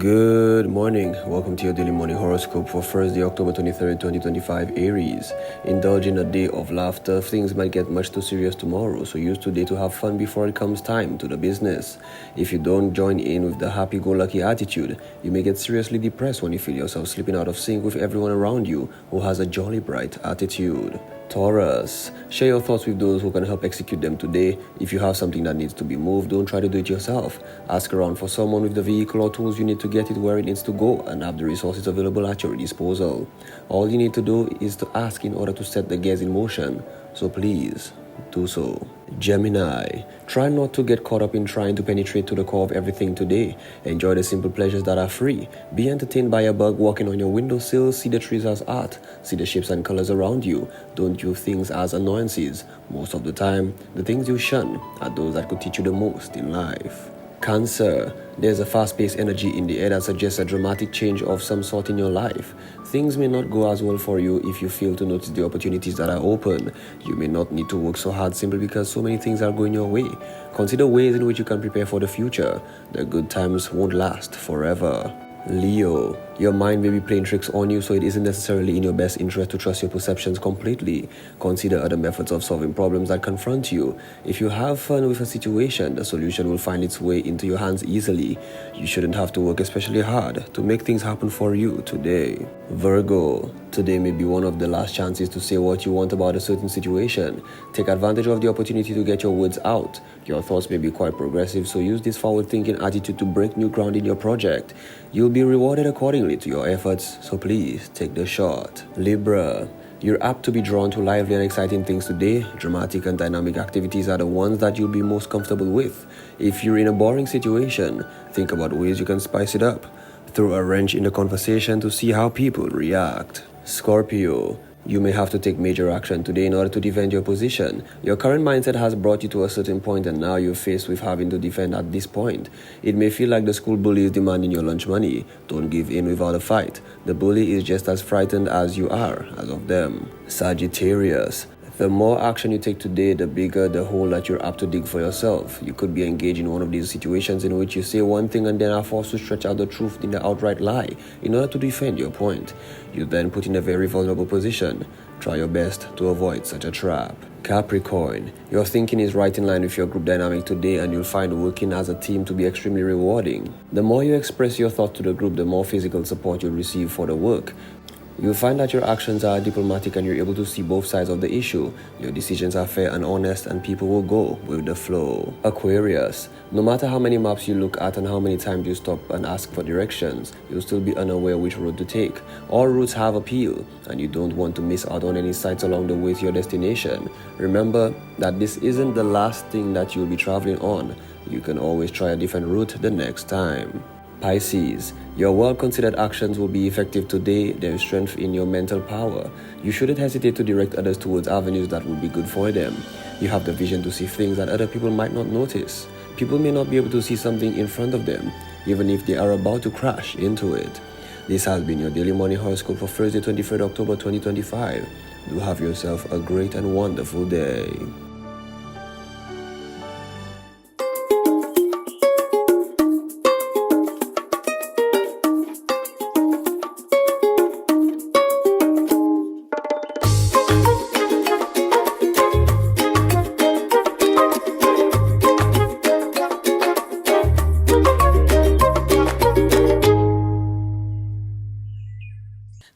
Good morning. Welcome to your daily morning horoscope for Thursday, October 23rd, 2025, Aries. Indulge in a day of laughter. Things might get much too serious tomorrow, so use today to have fun before it comes time to the business. If you don't join in with the happy-go-lucky attitude, you may get seriously depressed when you feel yourself slipping out of sync with everyone around you who has a jolly bright attitude. Taurus, share your thoughts with those who can help execute them today. If you have something that needs to be moved, don't try to do it yourself. Ask around for someone with the vehicle or tools you need to get it where it needs to go and have the resources available at your disposal. All you need to do is to ask in order to set the gears in motion, so please do so. Gemini, try not to get caught up in trying to penetrate to the core of everything today. Enjoy the simple pleasures that are free. Be entertained by a bug walking on your windowsill. See the trees as art. See the shapes and colors around you. Don't view things as annoyances. Most of the time, the things you shun are those that could teach you the most in life. Cancer, there's a fast-paced energy in the air that suggests a dramatic change of some sort in your life. Things may not go as well for you if you fail to notice the opportunities that are open. You may not need to work so hard simply because so many things are going your way. Consider ways in which you can prepare for the future. The good times won't last forever. Leo, your mind may be playing tricks on you, so it isn't necessarily in your best interest to trust your perceptions completely. Consider other methods of solving problems that confront you. If you have fun with a situation, the solution will find its way into your hands easily. You shouldn't have to work especially hard to make things happen for you today. Virgo, today may be one of the last chances to say what you want about a certain situation. Take advantage of the opportunity to get your words out. Your thoughts may be quite progressive, so use this forward-thinking attitude to break new ground in your project. You'll be rewarded accordingly to your efforts, so please take the shot. Libra, you're apt to be drawn to lively and exciting things today. Dramatic and dynamic activities are the ones that you'll be most comfortable with. If you're in a boring situation, think about ways you can spice it up. Throw a wrench in the conversation to see how people react. Scorpio, you may have to take major action today in order to defend your position. Your current mindset has brought you to a certain point and now you're faced with having to defend at this point. It may feel like the school bully is demanding your lunch money. Don't give in without a fight. The bully is just as frightened as you are as of them. Sagittarius, the more action you take today, the bigger the hole that you're apt to dig for yourself. You could be engaged in one of these situations in which you say one thing and then are forced to stretch out the truth in the outright lie in order to defend your point. You then put in a very vulnerable position. Try your best to avoid such a trap. Capricorn, your thinking is right in line with your group dynamic today and you'll find working as a team to be extremely rewarding. The more you express your thought to the group, the more physical support you'll receive for the work. You'll find that your actions are diplomatic and you're able to see both sides of the issue. Your decisions are fair and honest and people will go with the flow. Aquarius, no matter how many maps you look at and how many times you stop and ask for directions, you'll still be unaware which road to take. All routes have appeal and you don't want to miss out on any sights along the way to your destination. Remember that this isn't the last thing that you'll be traveling on. You can always try a different route the next time. Pisces, your well-considered actions will be effective today. There is strength in your mental power. You shouldn't hesitate to direct others towards avenues that will be good for them. You have the vision to see things that other people might not notice. People may not be able to see something in front of them, even if they are about to crash into it. This has been your daily morning horoscope for Thursday, 23rd October 2025. Do have yourself a great and wonderful day.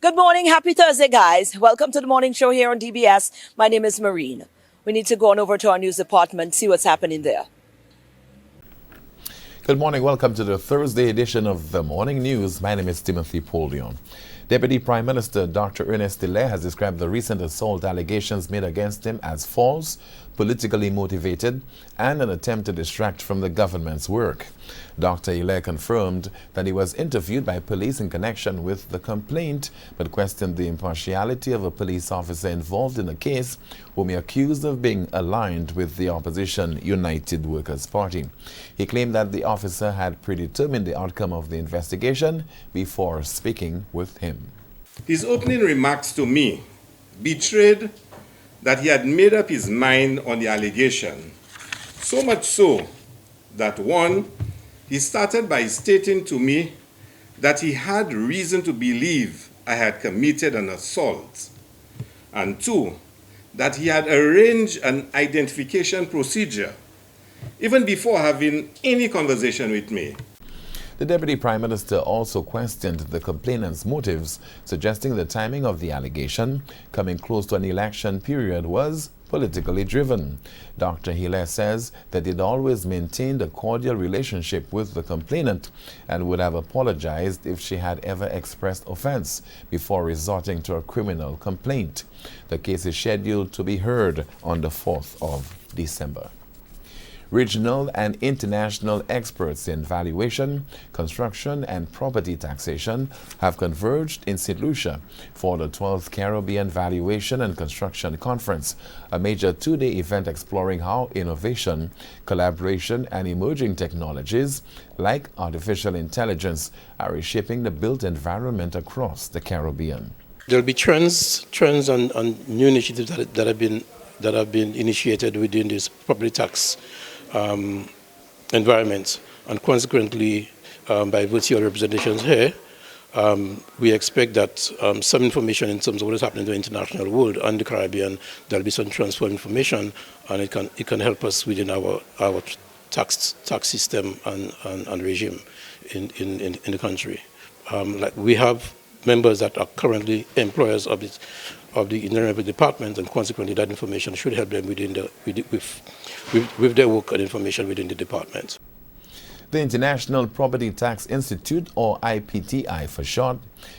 Good morning. Happy Thursday, guys. Welcome to the morning show here on DBS. My name is Marine. We need to go on over to our news department, see what's happening there. Good morning. Welcome to the Thursday edition of the Morning News. My name is Timothy Polion. Deputy Prime Minister Dr. Ernest Delaire has described the recent assault allegations made against him as false, politically motivated, and an attempt to distract from the government's work. Dr. Delaire confirmed that he was interviewed by police in connection with the complaint, but questioned the impartiality of a police officer involved in the case, whom he accused of being aligned with the opposition United Workers' Party. He claimed that the officer had predetermined the outcome of the investigation before speaking with him. His opening remarks to me betrayed that he had made up his mind on the allegation, so much so that one, he started by stating to me that he had reason to believe I had committed an assault, and 2, that he had arranged an identification procedure even before having any conversation with me. The Deputy Prime Minister also questioned the complainant's motives, suggesting the timing of the allegation, coming close to an election period, was politically driven. Dr. Hilaire says that he'd always maintained a cordial relationship with the complainant and would have apologized if she had ever expressed offense before resorting to a criminal complaint. The case is scheduled to be heard on the 4th of December. Regional and international experts in valuation, construction, and property taxation have converged in St. Lucia for the 12th Caribbean Valuation and Construction Conference, a major two-day event exploring how innovation, collaboration, and emerging technologies like artificial intelligence are reshaping the built environment across the Caribbean. There will be trends on new initiatives that have been initiated within this property tax environment, and consequently, by virtue of representations here, we expect that some information in terms of what is happening in the international world and the Caribbean, there will be some transfer of information, and it can help us within our tax system and regime in the country. Like we have members that are currently employers of the Inland Revenue Department, and consequently that information should help them with their work and information within the department. The International Property Tax Institute, or IPTI for short,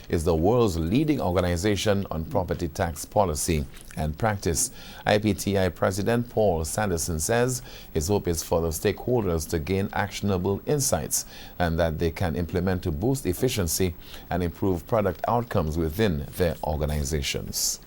is the world's leading organization on property tax policy and practice. IPTI President Paul Sanderson says his hope is for the stakeholders to gain actionable insights and that they can implement to boost efficiency and improve product outcomes within their organizations.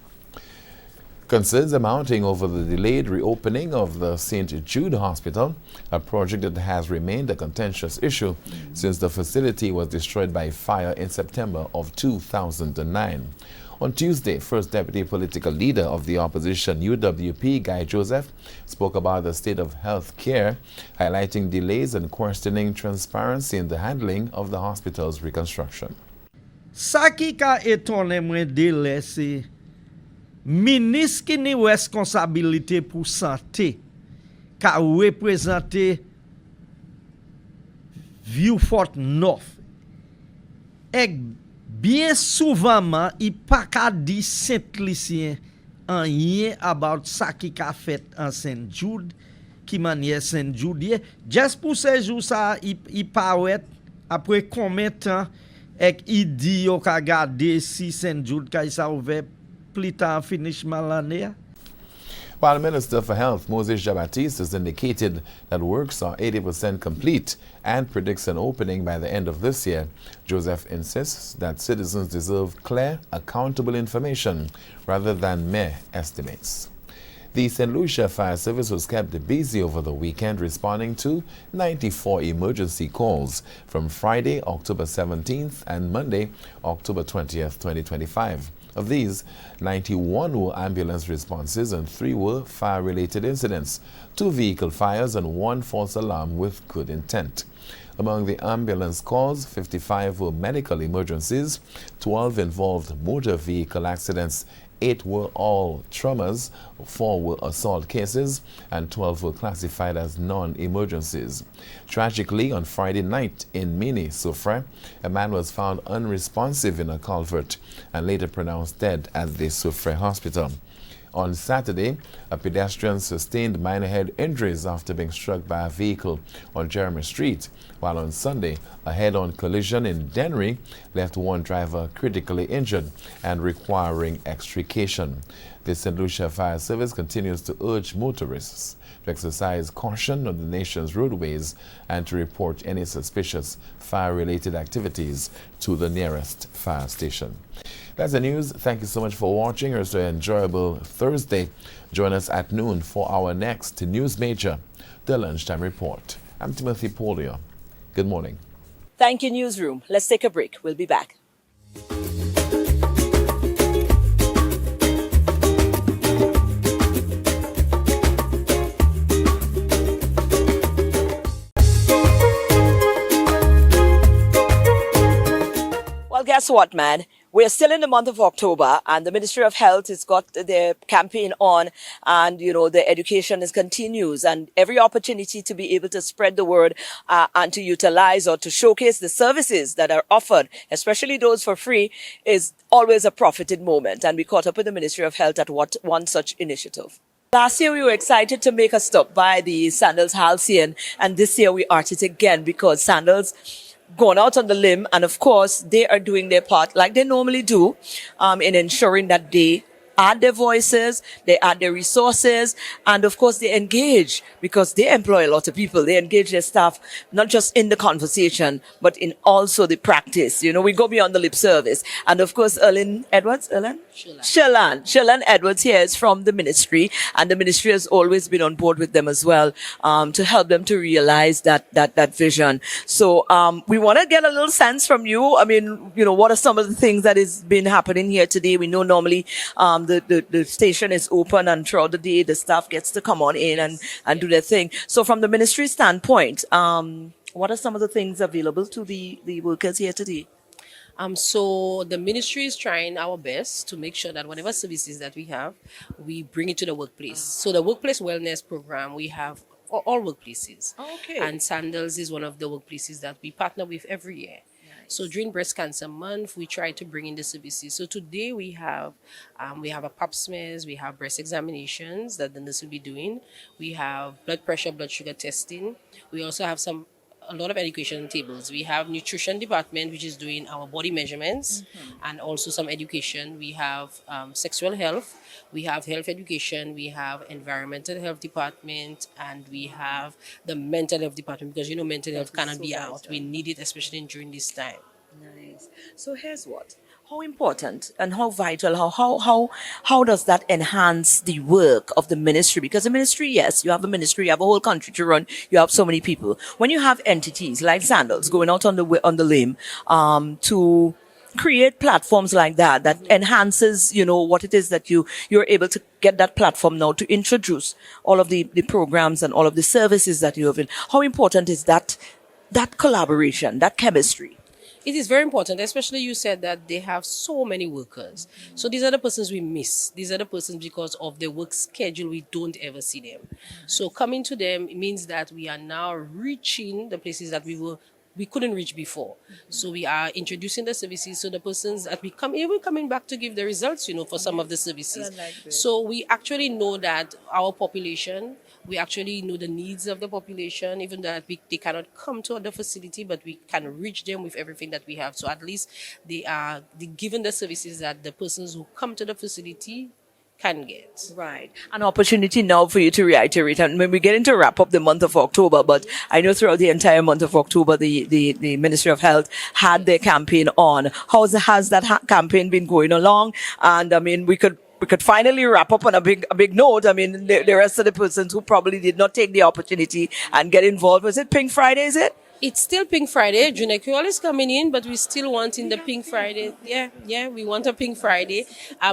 Concerns are mounting over the delayed reopening of the St. Jude Hospital, a project that has remained a contentious issue since the facility was destroyed by fire in September of 2009. On Tuesday, First Deputy Political Leader of the Opposition UWP, Guy Joseph, spoke about the state of health care, highlighting delays and questioning transparency in the handling of the hospital's reconstruction. Sa ki ka etone mwen dele se ministre qui ni responsabilité pour santé ka représenter Vieux-Fort North. Et bien souvent, il pas ka di Saint-Lucien en rien about ça qui ka fait en Saint Jude, qui manière Saint Jude. Just pour ces jours ça, il paraît après combien de temps et il dit yo ka garder si Saint Jude ka ça ouvert plus tard finish l'année. While Minister for Health Moses Jabatiste has indicated that works are 80% complete and predicts an opening by the end of this year, Joseph insists that citizens deserve clear, accountable information rather than mere estimates. The St. Lucia Fire Service was kept busy over the weekend responding to 94 emergency calls from Friday, October 17th and Monday, October 20th, 2025. Of these, 91 were ambulance responses and 3 were fire-related incidents, 2 vehicle fires and 1 false alarm with good intent. Among the ambulance calls, 55 were medical emergencies, 12 involved motor vehicle accidents, 8 were all traumas, 4 were assault cases, and 12 were classified as non-emergencies. Tragically, on Friday night in Mini, Soufrière, a man was found unresponsive in a culvert and later pronounced dead at the Soufrière Hospital. On Saturday, a pedestrian sustained minor head injuries after being struck by a vehicle on Jeremy Street, while on Sunday, a head-on collision in Dennery left one driver critically injured and requiring extrication. The St. Lucia Fire Service continues to urge motorists to exercise caution on the nation's roadways and to report any suspicious fire-related activities to the nearest fire station. That's the news. Thank you so much for watching. It's an enjoyable Thursday. Join us at noon for our next News Major, the Lunchtime Report. I'm Timothy Polio. Good morning. Thank you, Newsroom. Let's take a break. We'll be back. Well, guess what, man? We're still in the month of October, and the Ministry of Health has got their campaign on, and the education continues, and every opportunity to be able to spread the word and to utilize or to showcase the services that are offered, especially those for free, is always a profited moment. And we caught up with the Ministry of Health at one such initiative. Last year, we were excited to make a stop by the Sandals Halcyon, and this year we are it again because Sandals gone out on the limb, and of course, they are doing their part like they normally do in ensuring that they add their voices, they add their resources, and of course they engage because they employ a lot of people. They engage their staff, not just in the conversation, but in also the practice. We go beyond the lip service. And of course, Shirlan Edwards here is from the ministry, and the ministry has always been on board with them as well, to help them to realize that vision. So, we want to get a little sense from you. I mean, what are some of the things that has been happening here today? We know normally, the station is open, and throughout the day the staff gets to come on in and do their thing. So from the ministry standpoint, what are some of the things available to the workers here today? So the ministry is trying our best to make sure that whatever services that we have, we bring it to the workplace. So the workplace wellness program, we have all workplaces. Okay. And Sandals is one of the workplaces that we partner with every year. So during Breast Cancer Month, we try to bring in the services. So today we have a pap smears, we have breast examinations that the nurse will be doing. We have blood pressure, blood sugar testing. We also have a lot of education tables. We have nutrition department, which is doing our body measurements, and also some education. We have sexual health. We have health education. We have environmental health department, and we have the mental health department, because mental health cannot be out. We need it, especially during this time. Nice. So here's what. How important and how vital, how does that enhance the work of the ministry? Because the ministry, yes, you have a ministry, you have a whole country to run, you have so many people. When you have entities like Sandals going out on the limb, to create platforms like that enhances, what it is that you're able to get that platform now to introduce all of the programs and all of the services that you have in. How important is that collaboration, that chemistry? It is very important, especially you said that they have so many workers. So these are the persons we miss. These are the persons because of their work schedule, we don't ever see them. So coming to them, it means that we are now reaching the places that we couldn't reach before. So we are introducing the services, so the persons that we even coming back to give the results, for some of the services. So we actually know that our population, we actually know the needs of the population, even that they cannot come to the facility, but we can reach them with everything that we have. So at least they are given the services that the persons who come to the facility can get. Right. An opportunity now for you to reiterate. And when we get into wrap up the month of October, but I know throughout the entire month of October, the Ministry of Health had their campaign on. Has that campaign been going along? And I mean, we could finally wrap up on a big note. I mean, the rest of the persons who probably did not take the opportunity and get involved. Was it Pink Friday, is it? It's still Pink Friday. Junior Creole is coming in, but we still wanting the Pink Friday. Yeah, we want a Pink Friday.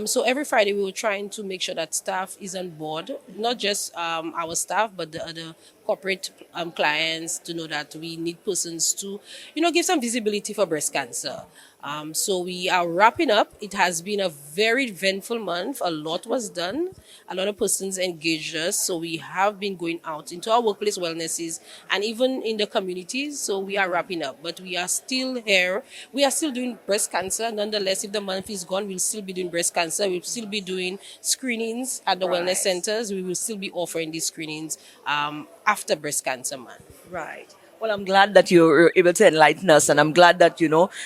So every Friday we were trying to make sure that staff is on board, not just our staff, but the other corporate clients, to know that we need persons to, give some visibility for breast cancer. So we are wrapping up. It has been a very eventful month. A lot was done. A lot of persons engaged us. So we have been going out into our workplace wellnesses and even in the communities. So we are wrapping up. But we are still here. We are still doing breast cancer. Nonetheless, if the month is gone, we'll still be doing breast cancer. We'll still be doing screenings at the wellness centers. We will still be offering these screenings after breast cancer month. Right. Well, I'm glad that you're able to enlighten us, and I'm glad that,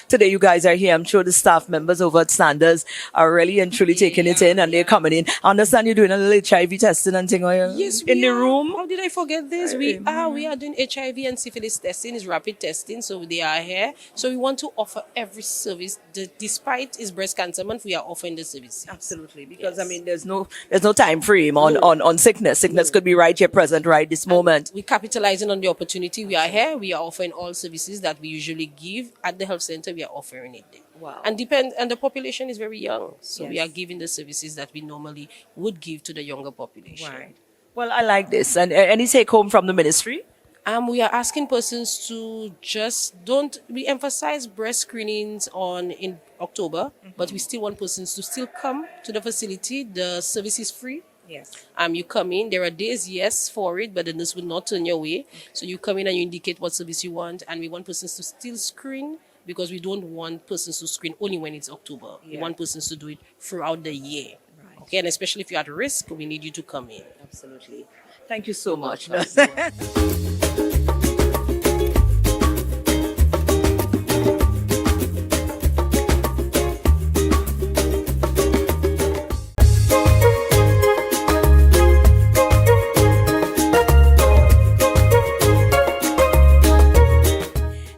today you guys are here. I'm sure the staff members over at Sanders are really and truly taking it in, and they're coming in. I understand you're doing a little HIV testing and thing yes, in the room. How did I forget this? We are doing HIV and syphilis testing, is rapid testing, so they are here. So we want to offer every service. Despite it's breast cancer month, we are offering the service. Absolutely, because I mean, there's no time frame on sickness. Sickness could be right here, present, right this moment. We're capitalizing on the opportunity. We are here. We are offering all services that we usually give at the health center. We are offering it there. Wow. And the population is very young. So we are giving the services that we normally would give to the younger population. Right. Well, I like this. And any take home from the ministry? We are asking persons to we emphasize breast screenings in October, but we still want persons to still come to the facility. The service is free. Yes. You come in, there are days, yes, for it, but the nurse will not turn your way. So you come in and you indicate what service you want, and we want persons to still screen because we don't want persons to screen only when it's October. We want persons to do it throughout the year. Right. Okay, and especially if you're at risk, we need you to come in. Absolutely. Thank you so much.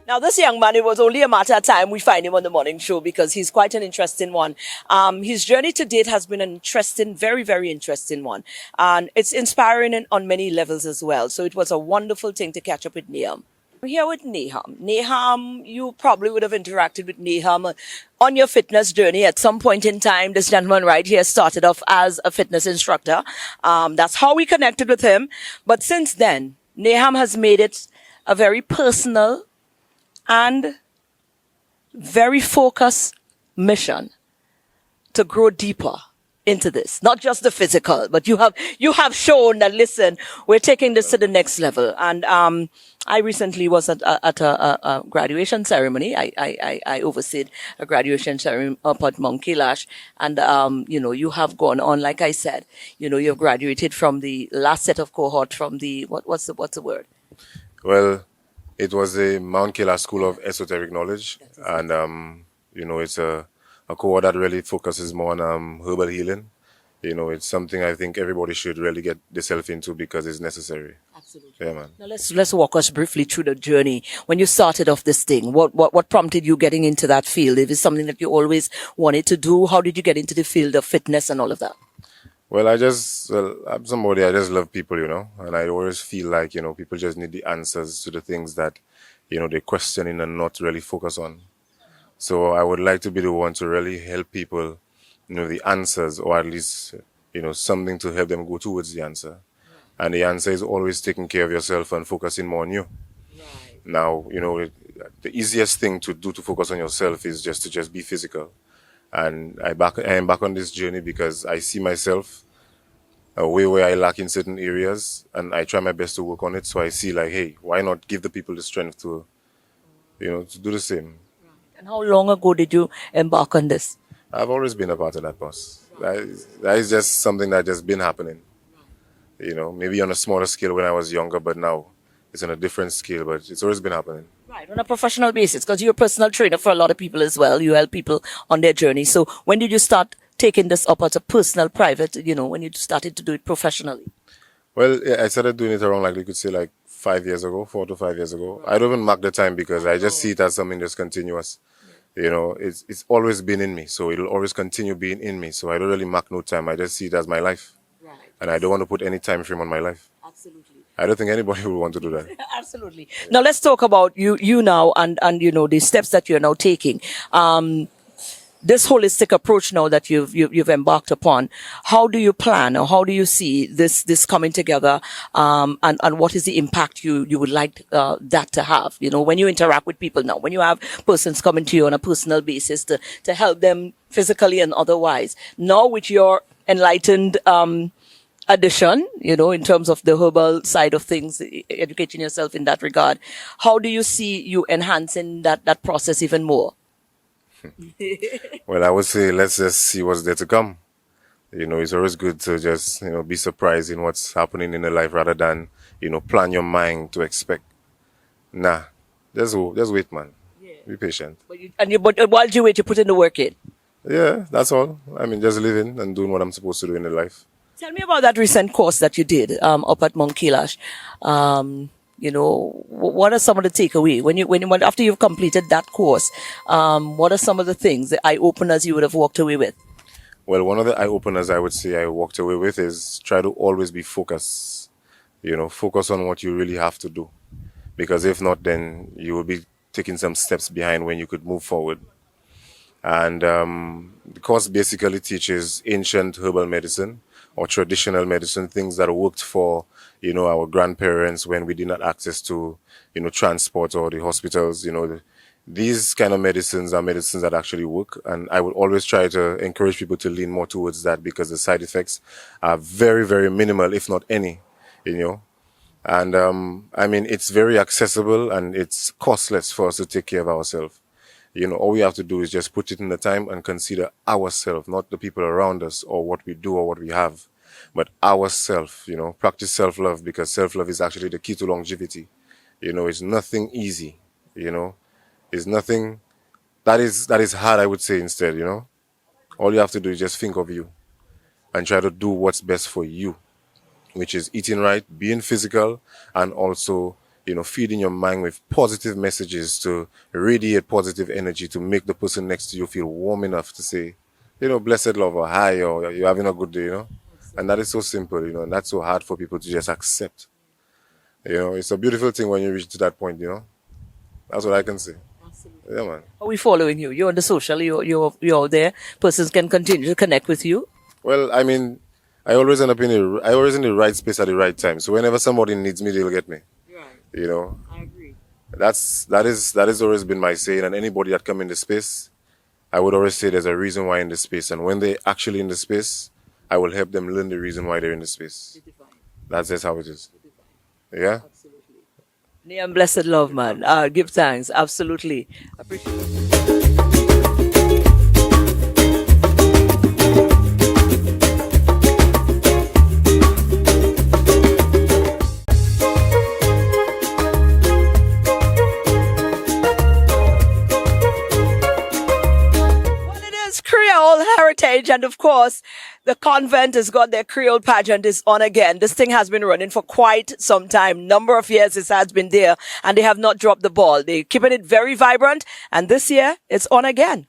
Now, this young man, it was only a matter of time we find him on the morning show because he's quite an interesting one. His journey to date has been an interesting, very, very interesting one. And it's inspiring on many levels as well. So it was a wonderful thing to catch up with Naham. We're here with Naham. Naham, you probably would have interacted with Naham on your fitness journey at some point in time. This gentleman right here started off as a fitness instructor. That's how we connected with him. But since then, Naham has made it a very personal and very focused mission to grow deeper into this. Not just the physical, but you have shown that, listen, we're taking this to the next level. And I recently was at a graduation ceremony. I overseed a graduation ceremony up at Mount Kailash. And, you have gone on, like I said, you've graduated from the last set of cohort from the, what's the word? Well, it was the Mount Kailash School of Esoteric Knowledge, and it's a cohort that really focuses more on herbal healing. It's something I think everybody should really get themselves into because it's necessary. Absolutely. Yeah, man. Now let's walk us briefly through the journey. When you started off this thing, what prompted you getting into that field? Is it something that you always wanted to do? How did you get into the field of fitness and all of that? Well, I'm somebody, I just love people, and I always feel like, people just need the answers to the things that, they're questioning and not really focus on. So I would like to be the one to really help people, the answers, or at least, something to help them go towards the answer. Right. And the answer is always taking care of yourself and focusing more on you. Right. Now, the easiest thing to do to focus on yourself is just to be physical. And I am back on this journey because I see myself a way where I lack in certain areas, and I try my best to work on it. So I see like, hey, why not give the people the strength to, to do the same. And how long ago did you embark on this? I've always been a part of that, boss. That is just something that just been happening. Maybe on a smaller scale when I was younger, but now it's on a different scale, but it's always been happening. Right, on a professional basis, because you're a personal trainer for a lot of people as well. You help people on their journey. So when did you start taking this up as a personal, private, when you started to do it professionally? Well, I started doing it around, like you could say, like 4 to 5 years ago. I don't even mark the time because I just see it as something that's continuous. It's always been in me, so it'll always continue being in me. So I don't really mark no time. I just see it as my life. Right. And I don't want to put any time frame on my life. Absolutely. I don't think anybody would want to do that. Absolutely. Now let's talk about you now and the steps that you're now taking. This holistic approach now that you've embarked upon, how do you plan or how do you see this coming together? And what is the impact you would like that to have? When you interact with people now, when you have persons coming to you on a personal basis to help them physically and otherwise. Now with your enlightened addition, in terms of the herbal side of things, educating yourself in that regard, how do you see you enhancing that process even more? Well, I would say let's just see what's there to come. It's always good to just, be surprised in what's happening in the life rather than, plan your mind to expect. Nah, just wait, man. Yeah. Be patient. But while you wait, you put in the work in. Yeah, that's all. Just living and doing what I'm supposed to do in the life. Tell me about that recent course that you did up at Mount Kailash. What are some of the takeaway when after you've completed that course? What are some of the things, the eye openers you would have walked away with? Well, one of the eye openers I would say I walked away with is try to always be focused. Focus on what you really have to do, because if not, then you will be taking some steps behind when you could move forward. And the course basically teaches ancient herbal medicine, or traditional medicine, things that worked for, our grandparents when we did not access to, transport or the hospitals. These kind of medicines are medicines that actually work. And I would always try to encourage people to lean more towards that because the side effects are very, very minimal, if not any, And, it's very accessible and it's costless for us to take care of ourselves. All we have to do is just put it in the time and consider ourselves, not the people around us or what we do or what we have, but ourselves, practice self-love because self-love is actually the key to longevity. It's nothing easy, It's nothing that is hard, I would say instead, All you have to do is just think of you and try to do what's best for you, which is eating right, being physical, and also feeding your mind with positive messages to radiate positive energy to make the person next to you feel warm enough to say, blessed love or hi, or you're having a good day, And that is so simple, and that's so hard for people to just accept. It's a beautiful thing when you reach to that point, That's what I can say. Absolutely. Yeah, man. Are we following you? You're on the social, you're there. Persons can continue to connect with you. Well, I always end up in the right space at the right time. So whenever somebody needs me, they'll get me. Right. I agree. That has always been my saying. And anybody that come in the space, I would always say there's a reason why in the space. And when they're actually in the space, I will help them learn the reason why they're in the space. That's just how it is. Yeah? Absolutely. Naham, blessed love, man. Give thanks. Absolutely. Appreciate it. Heritage, and of course the convent has got their Creole pageant is on again. This thing has been running for quite some time, number of years it has been there, and they have not dropped the ball. They're keeping it very vibrant, and this year it's on again.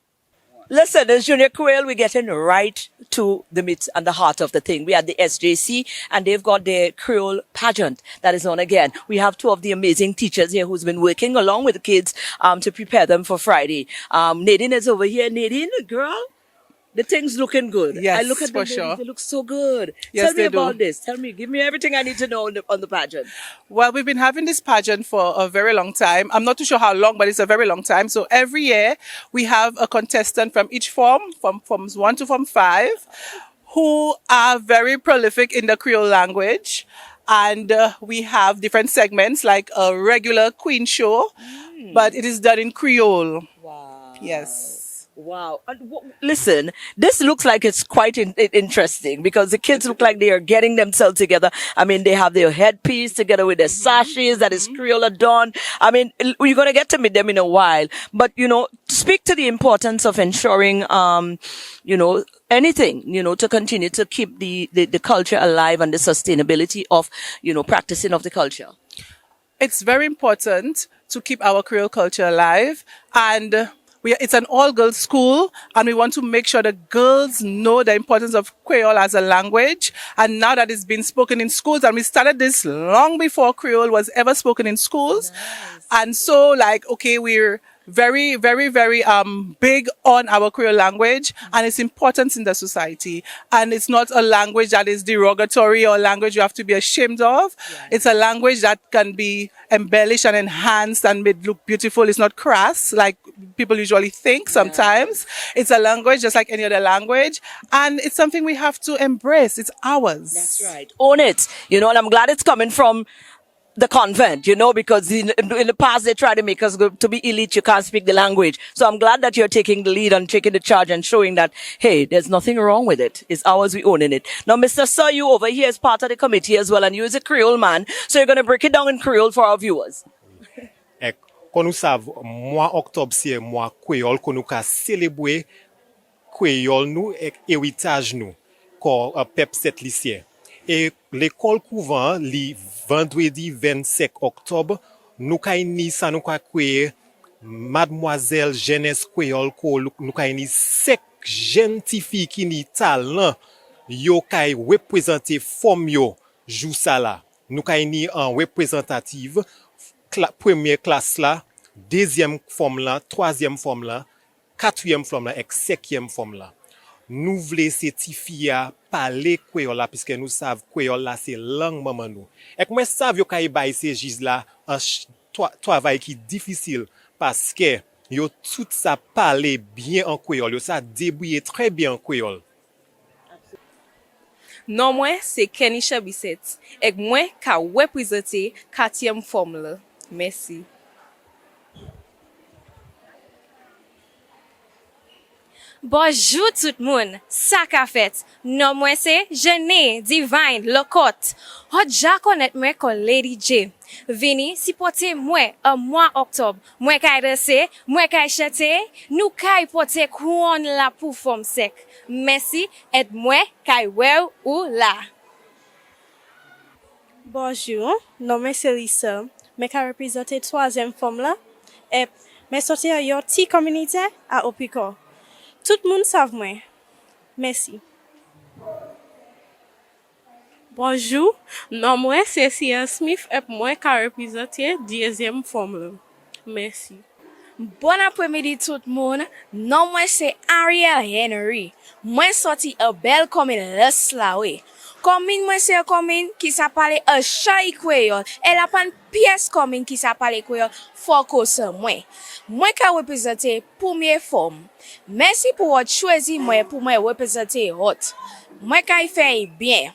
Listen, as Junior Creole, we're getting right to the meat and the heart of the thing. We had the SJC, and they've got their Creole pageant that is on again. We have two of the amazing teachers here who's been working along with the kids to prepare them for Friday. Nadine is over here. Nadine, girl, the thing's looking good. Yes, I look at them, sure. They look so good. Yes, Tell me they about do. this. Tell me, give me everything I need to know on the pageant. Well, we've been having this pageant for a very long time. I'm not too sure how long, but it's a very long time. So every year we have a contestant from each form, from Forms 1 to Form 5, who are very prolific in the Creole language. And we have different segments like a regular Queen show, but it is done in Creole. Wow. Yes. Wow. And listen, this looks like it's quite interesting because the kids look like they are getting themselves together. I mean, they have their headpiece together with their sashes that is Creole adorned. I mean, you're going to get to meet them in a while. But, speak to the importance of ensuring, anything, to continue to keep the culture alive and the sustainability of, practicing of the culture. It's very important to keep our Creole culture alive, and it's an all-girls school, and we want to make sure the girls know the importance of Creole as a language. And now that it's been spoken in schools, and we started this long before Creole was ever spoken in schools. Nice. And so, we're very, very, very big on our Creole language, and its importance in the society. And it's not a language that is derogatory or a language you have to be ashamed of. Yeah. It's a language that can be embellished and enhanced and made look beautiful. It's not crass like people usually think sometimes. Yeah. It's a language just like any other language, and it's something we have to embrace. It's ours. That's right. Own it. And I'm glad it's coming from the convent, because in the past they tried to make us go to be elite. You can't speak the language. So I'm glad that you're taking the lead and taking the charge and showing that, hey, there's nothing wrong with it. It's ours. We owning it. Now, Mr. Sir, you over here is part of the committee as well, and you is a Creole man. So you're going to break it down in Creole for our viewers. Comme nous savons, mois octobre c'est mois créole qu'on nous ka célébrer créole nous et héritage nous comme peuple set lycéen. Et l'école couvent li vendredi 25 octobre nous ka ni ça nous ka créer mademoiselle jeunesse créole ko nous ka ni 5 jeunes filles qui ni talent yo ka représenter forme yo jou ça là. Nous ka ni en représentative première classe là, deuxième forme là, troisième forme là, quatrième forme là et cinquième forme là. nous voulons certifier parler créole là puisque nous savons créole là c'est langue maman nous. Et moi savent yo kay bay ces giz là un travail qui difficile parce que yo tout ça parler bien en créole, yo ça débrouiller très bien en créole. Non moi c'est Kenisha Bissett et moi ka représenter 4e forme là. Merci. Bonjour tout le monde, ça qu'a fait. Non, moi c'est Jeanne, Divine, Locotte. Hot ja connaît moi comme Lady J. Vini, si porter moi en mois octobre, moi kay danser, moi kay chanter, nous kay porter couronne la pour forme sec. Merci, et moi kay wew ou la. Bonjour, non, moi c'est Lisa. Moi kay représenter 3e forme là. Et moi sortir yon petit communauté à Opico. Tout le monde savent moi. Merci. Bonjour, non moi c'est Sia Smith et moi qui représente 10e forme. Merci. Bon après-midi tout le monde. Non, moi c'est Ariel Henry. Moi sorti a belle commune Leslawe. Commune moi c'est une commune qui s'appelle a Chai Creole. Elle a pas une pièce commune qui s'appelle Creole. Focus moi. Moi qui représenter première forme. Merci pour votre choisi moi pour moi représenter hot. Moi qui fait bien.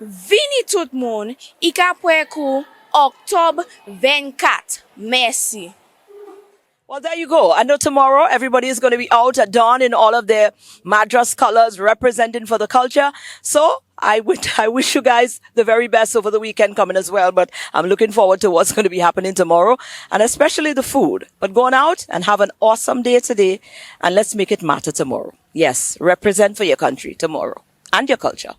Vini tout le monde. Ika pour octobre 24. Merci. Well, there you go. I know tomorrow everybody is going to be out at dawn in all of their Madras colors representing for the culture. So I wish you guys the very best over the weekend coming as well. But I'm looking forward to what's going to be happening tomorrow and especially the food. But go on out and have an awesome day today and let's make it matter tomorrow. Yes, represent for your country tomorrow and your culture.